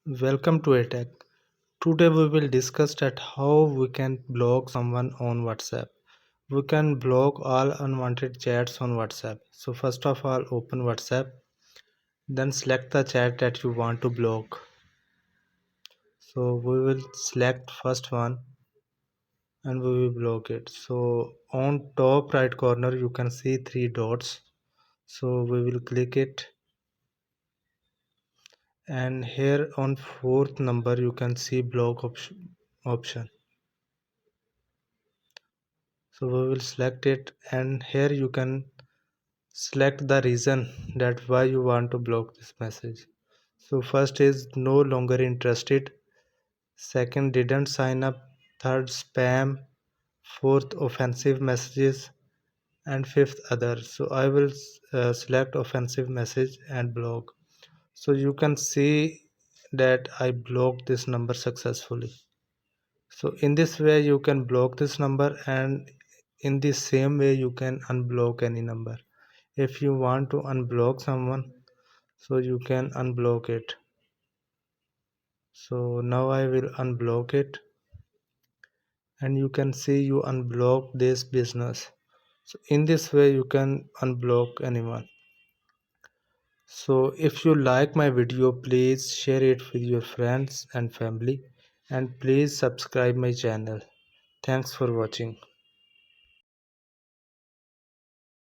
Welcome to Attack. Today we will discuss that how we can block someone on WhatsApp. We can block all unwanted chats on WhatsApp. So first of all, open WhatsApp, then select the chat that you want to block. So we will select first one and we will block it. So on top right corner you can see three dots. So we will click it, and here on fourth number you can see block option. So we will select it, and here you can select the reason that why you want to block this message. So first is no longer interested, second didn't sign up, third spam, fourth offensive messages, and fifth other. So I will select offensive message and block. So you can see that I blocked this number successfully. So in this way you can block this number, and in the same way you can unblock any number. If you want to unblock someone, so you can unblock it. So now I will unblock it, and you can see you unblock this business. So in this way you can unblock anyone. So if you like my video, please share it with your friends and family, and please subscribe my channel. Thanks for watching.